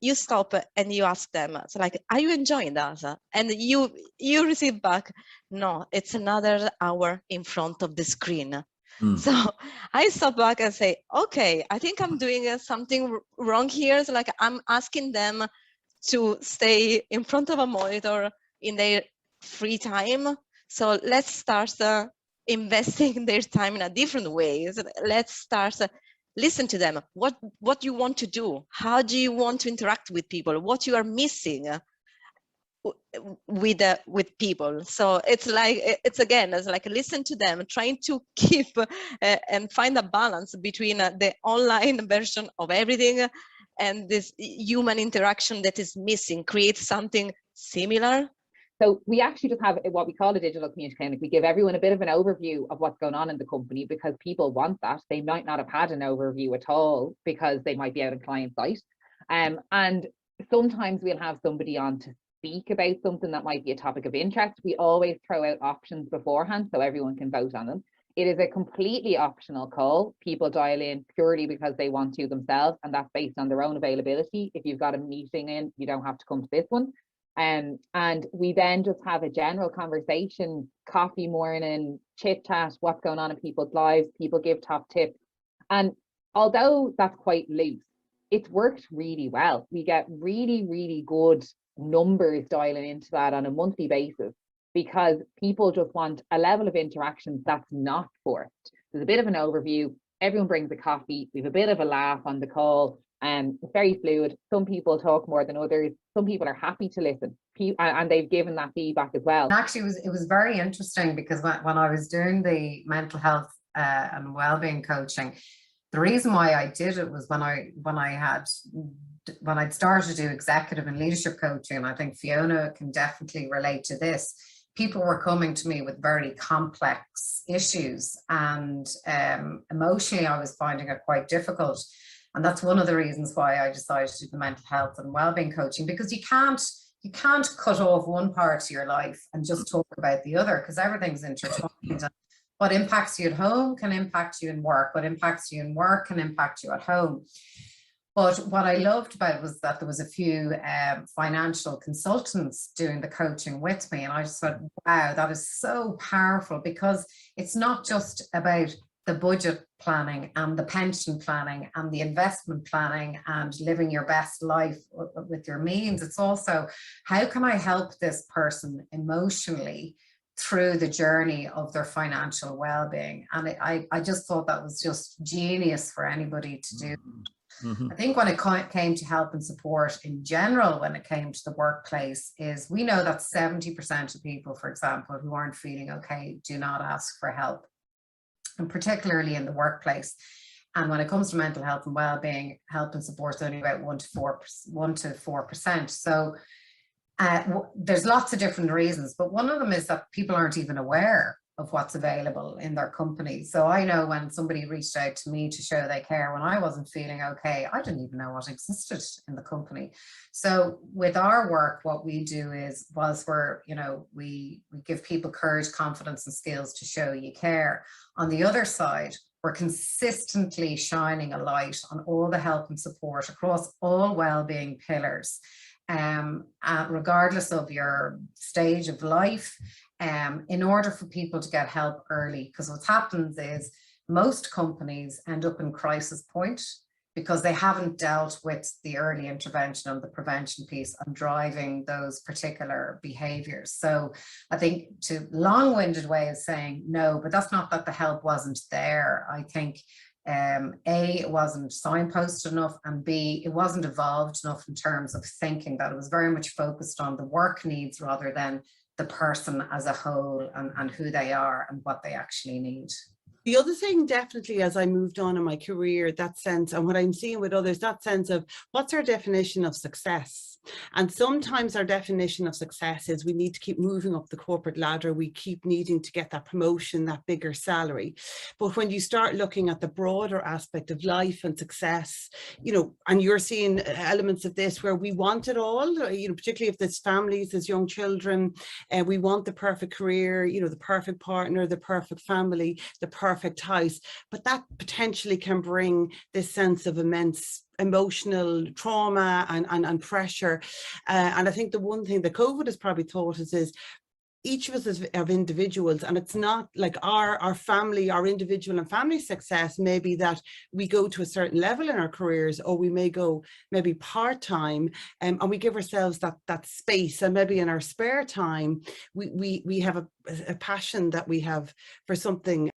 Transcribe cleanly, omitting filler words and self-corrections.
you stop and you ask them, so like, are you enjoying that? And you receive back, no, it's another hour in front of the screen. So I stop back and say, okay, I think I'm doing something wrong here. So like, I'm asking them to stay in front of a monitor in their free time. So let's start investing their time in a different way. So let's start listen to them. What you want to do? How do you want to interact with people? What you are missing with people? So it's like, it's like listen to them, trying to keep and find a balance between the online version of everything and this human interaction that is missing, create something similar. So we actually just have what we call a digital community clinic. We give everyone a bit of an overview of what's going on in the company, because people want that. They might not have had an overview at all because they might be out of client site. And sometimes we'll have somebody on to speak about something that might be a topic of interest. We always throw out options beforehand so everyone can vote on them. It is a completely optional call. People dial in purely because they want to themselves, and that's based on their own availability. If you've got a meeting in, you don't have to come to this one. And we then just have a general conversation, coffee morning, chit chat, what's going on in people's lives. People give top tips. And although that's quite loose, it's worked really well. We get really, really good numbers dialing into that on a monthly basis, because people just want a level of interaction that's not forced. There's a bit of an overview. Everyone brings a coffee. We have a bit of a laugh on the call. It's very fluid. Some people talk more than others. Some people are happy to listen, and they've given that feedback as well. Actually, it was very interesting, because when I was doing the mental health and wellbeing coaching, the reason why I did it was when I'd started to do executive and leadership coaching, and I think Fiona can definitely relate to this. People were coming to me with very complex issues, and emotionally I was finding it quite difficult. And that's one of the reasons why I decided to do the mental health and wellbeing coaching, because you can't cut off one part of your life and just talk about the other, because everything's intertwined. What impacts you at home can impact you in work. What impacts you in work can impact you at home. But what I loved about it was that there was a few financial consultants doing the coaching with me. And I just thought, wow, that is so powerful, because it's not just about the budget planning and the pension planning and the investment planning and living your best life with your means. It's also, how can I help this person emotionally through the journey of their financial well-being? And I just thought that was just genius for anybody to do. Mm-hmm. I think when it came to help and support in general, when it came to the workplace, is we know that 70% of people, for example, who aren't feeling okay, do not ask for help, and particularly in the workplace. And when it comes to mental health and well-being, help and support is only about 1 to 4%. So there's lots of different reasons, but one of them is that people aren't even aware of what's available in their company. So I know when somebody reached out to me to show they care when I wasn't feeling okay, I didn't even know what existed in the company. So with our work, what we do is, we give people courage, confidence and skills to show you care. On the other side, we're consistently shining a light on all the help and support across all well-being pillars, regardless of your stage of life, in order for people to get help early. Because what happens is most companies end up in crisis point because they haven't dealt with the early intervention and the prevention piece and driving those particular behaviors. So I think, to long-winded way of saying no, but that's not that the help wasn't there. I think A, it wasn't signposted enough, and B, it wasn't evolved enough in terms of thinking, that it was very much focused on the work needs rather than the person as a whole and who they are and what they actually need. The other thing, definitely, as I moved on in my career, that sense, and what I'm seeing with others, that sense of what's our definition of success? And sometimes our definition of success is we need to keep moving up the corporate ladder. We keep needing to get that promotion, that bigger salary. But when you start looking at the broader aspect of life and success, and you're seeing elements of this where we want it all, particularly if there's families, there's young children, and we want the perfect career, the perfect partner, the perfect family, the perfect house, but that potentially can bring this sense of immense emotional trauma and pressure. And I think the one thing that COVID has probably taught us is each of us are individuals, and it's not like our family, our individual and family success may be that we go to a certain level in our careers, or we may go maybe part-time, and we give ourselves that space, and maybe in our spare time we have a passion that we have for something